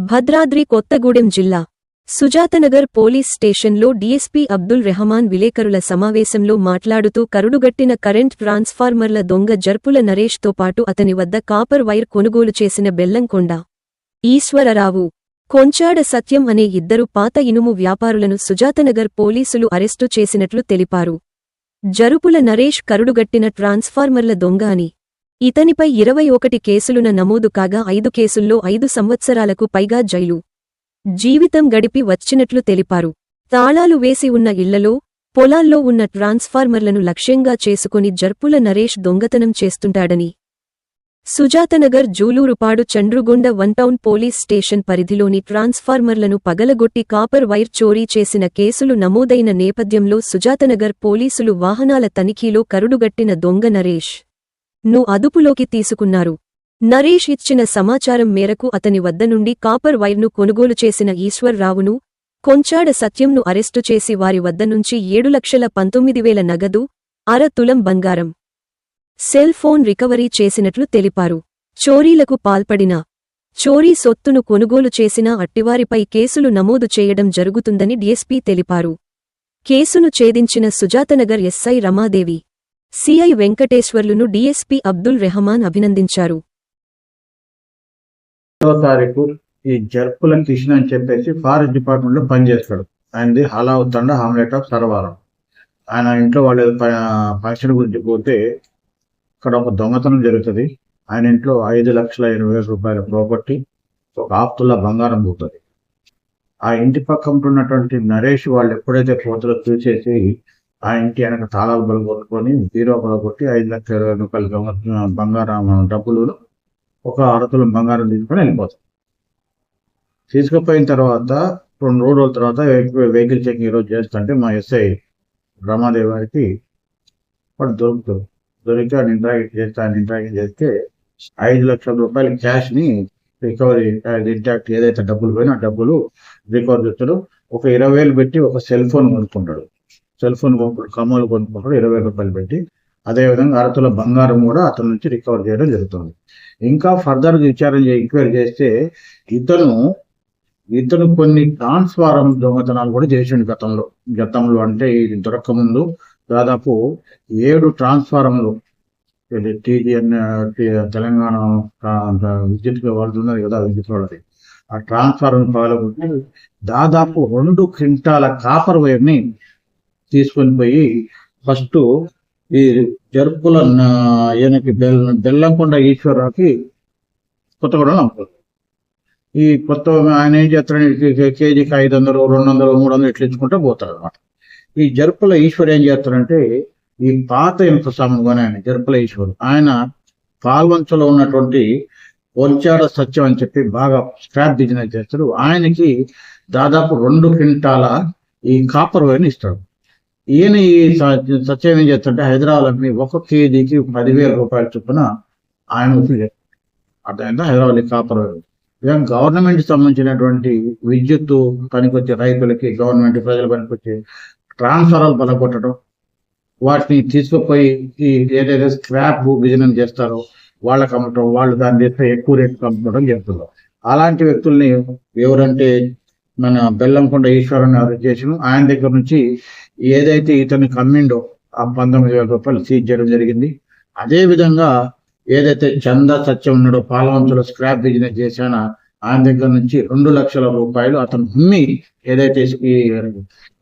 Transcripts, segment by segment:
భద్రాద్రి కొత్తగూడెం జిల్లా సుజాతనగర్ పోలీస్ స్టేషన్లో డీఎస్పీ అబ్దుల్ రెహమాన్ విలేకరుల సమావేశంలో మాట్లాడుతూ కరుడుగట్టిన కరెంట్ ట్రాన్స్ఫార్మర్ల దొంగ జర్పుల నరేష్తో పాటు అతని వద్ద కాపర్ వైర్ కొనుగోలు చేసిన బెల్లంకొండ ఈశ్వరరావు, కొంచాడ సత్యం అనే ఇద్దరు పాత ఇనుము వ్యాపారులను సుజాతనగర్ పోలీసులు అరెస్టు చేసినట్లు తెలిపారు. జరుపుల నరేష్ కరుడుగట్టిన ట్రాన్స్ఫార్మర్ల దొంగ అని, ఇతనిపై 21 కేసులున నమోదు కాగా 5 కేసుల్లో 5 సంవత్సరాలకు పైగా జైలు జీవితం గడిపి వచ్చినట్లు తెలిపారు. తాళాలు వేసి ఉన్న ఇళ్లలో, పొలాల్లో ఉన్న ట్రాన్స్ఫార్మర్లను లక్ష్యంగా చేసుకుని జర్పుల నరేష్ దొంగతనం చేస్తుంటాడని, Sujathanagar Julurupadu Chandrugonda one town police station పరిధిలోని ట్రాన్స్ఫార్మర్లను పగలగొట్టి కాపర్ వైర్ చోరీ చేసిన కేసులు నమోదైన నేపథ్యంలో సుజాతనగర్ పోలీసులు వాహనాల తనిఖీలో కరుడుగట్టిన దొంగ నరేష్ ను అదుపులోకి తీసుకున్నారు. నరేష్ ఇచ్చిన సమాచారం మేరకు అతని వద్ద నుండి కాపర్ వైర్ను కొనుగోలు చేసిన ఈశ్వర్రావును, కొంచాడ సత్యంను అరెస్టు చేసి వారి వద్ద నుంచి 7,19,000 నగదు, అర తులం బంగారం, సెల్ ఫోన్ రికవరీ చేసినట్లు తెలిపారు. చోరీలకు పాల్పడిన, చోరీ సొత్తును కొనుగోలు చేసిన అట్టివారిపై కేసులు నమోదు చేయడం జరుగుతుందని డీఎస్పీ తెలిపారు. కేసును ఛేదించిన సుజాతనగర్ ఎస్ఐ రమాదేవి, సిఐ వెంకటేశ్వర్లును డీఎస్పీ అబ్దుల్ రెహమాన్ అభినందించారు. తారీఖు ఈ జర్పుల కిషన్ అని చెప్పేసి ఫారెస్ట్ డిపార్ట్మెంట్ లో పనిచేస్తాడు. ఆయనది హలావుతండ హామ్లెట్ ఆఫ్ సరవారం. ఆయన ఇంట్లో వాళ్ళు ఫంక్షన్ గురించి పోతే ఇక్కడ ఒక దొంగతనం జరుగుతుంది. ఆయన ఇంట్లో 5,80,000 రూపాయల ప్రాపర్టీ, ఒక ఆప్తుల బంగారం పోతుంది. ఆ ఇంటి పక్కన ఉన్నటువంటి నరేష్ వాళ్ళు ఎప్పుడైతే పోతలో చూసేసి ఆ ఇంటి వెనక తాళాలు బలగొట్టుకొని బీరో బలగొట్టి 5,20,000 రూపాయల బంగారం డబ్బులు, ఒక అరతుల బంగారం తీసుకొని వెళ్ళిపోతాం. తీసుకుపోయిన తర్వాత 2 రోజుల తర్వాత వెహికల్ చెకింగ్ ఈరోజు చేస్తుంటే మా ఎస్ఐ రమాదేవి గారికి వాడు దొరుకుతారు. దొరికి ఆయన ఇంట్రాక్ట్ చేస్తే 5,00,000 రూపాయల క్యాష్ని రికవరీ, ఇంటాక్ట్ ఏదైతే డబ్బులు పోయినా ఆ డబ్బులు రికవర్ చేస్తాడు. ఒక 20,000 పెట్టి ఒక సెల్ ఫోన్ కొనుక్కుంటాడు. సెల్ ఫోన్ కమ్మలు కొనుక్కుంటాడు 20,000 రూపాయలు పెట్టి. అదేవిధంగా అరతుల బంగారం కూడా అతని నుంచి రికవర్ చేయడం జరుగుతుంది. ఇంకా ఫర్దర్ ఎంక్వైరీ చేస్తే ఇతను కొన్ని ట్రాన్స్ఫారం దొంగతనాలు కూడా చేసిండు గతంలో అంటే ఇది దొరకముందు దాదాపు 7 ట్రాన్స్ఫారంలు, టీజీఎన్ తెలంగాణ విద్యుత్ వాడుతున్నది కదా, విద్యుత్ వాళ్ళది, ఆ ట్రాన్స్ఫారం పాల్గొంటే దాదాపు 2 క్వింటాల కాపర్ వైర్ని తీసుకొని పోయి ఫస్ట్ ఈ జరుపుల ఈయనకి బెల్లంకొండ ఈశ్వరరావుకి కొత్తగూడెం అమ్ముతారు. ఈ కొత్త ఆయన ఏం చేస్తాడు, కేజీకి 500, 200, 300 ఇట్లా ఇచ్చుకుంటూ పోతాడు అనమాట. ఈ జరుపుల ఈశ్వర్ ఏం చేస్తాడంటే ఈ పాత ఇనుప సామాను కొని ఆయన జరుపుల ఈశ్వర్ ఆయన పాల్వంచలో ఉన్నటువంటి కొంచాడ సత్యం అని చెప్పి బాగా స్క్రాప్ బిజినెస్ చేస్తాడు. ఆయనకి దాదాపు 2 క్వింటాల ఈ కాపర్ వైర్ని ఇస్తాడు. ఈయన ఈ సత్యం ఏం చేస్తుంటే హైదరాబాద్ 1 కేజీకి 10,000 రూపాయల చొప్పున ఆయన అర్థమైందా హైదరాబాద్ కాపర్ వైర్. గవర్నమెంట్ సంబంధించినటువంటి విద్యుత్ పనికొచ్చే రైతులకి, గవర్నమెంట్ ప్రజల పనికొచ్చే ట్రాన్స్ఫారాలు బలగొట్టడం, వాటిని తీసుకుపోయి ఈ ఏదైతే స్క్రాప్ బిజినెస్ చేస్తారో వాళ్ళకి అమ్మటం, వాళ్ళు దాన్ని చేస్తే ఎక్కువ రేటుకి అమ్మటం చేస్తున్నారు. అలాంటి వ్యక్తుల్ని ఎవరంటే మన బెల్లంకొండ ఈశ్వరాన్ని అరెస్ట్ చేసిన ఆయన దగ్గర నుంచి ఏదైతే ఇతనికి అమ్మిండో ఆ 19,000 రూపాయలు సీజ్ చేయడం జరిగింది. అదే విధంగా ఏదైతే చందా సత్యం ఉన్నాడో పాలవంతులో స్క్రాప్ బిజినెస్ చేశానో ఆయన దగ్గర నుంచి 2,00,000 రూపాయలు అతను అమ్మి ఏదైతే ఈ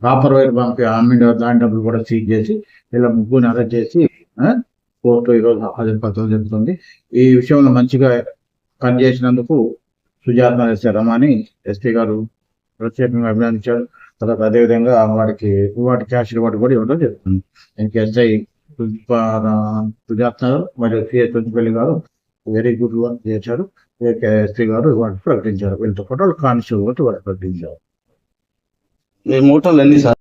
కాపర్ వైర్ పంపి అమ్మిండో దాని డబ్బులు కూడా సీజ్ చేసి ఇలా ముగ్గురిని అరెస్ట్ చేసి కోర్టు ఈరోజు హాజరుపరచడం జరుగుతుంది. ఈ విషయంలో మంచిగా పనిచేసినందుకు సుజాత రమాని ఎస్పీ గారు ప్రత్యేకంగా అభినందించారు. తర్వాత అదేవిధంగా వాటి క్యాష్ రివార్డు కూడా ఇవ్వడం జరుగుతుంది. దీనికి ఎస్ఐ సుజాత్ నగర్ మరియు సిఐ తుంచిపల్లి గారు వెరీ గుడ్ వర్క్ చేశారు. ఎస్పీ గారు వాటిని ప్రకటించారు. వీళ్ళతో పాటు కానిస్టేబుల్ కూడా ప్రకటించారు. ఈ మూటలు ఎన్ని సార్?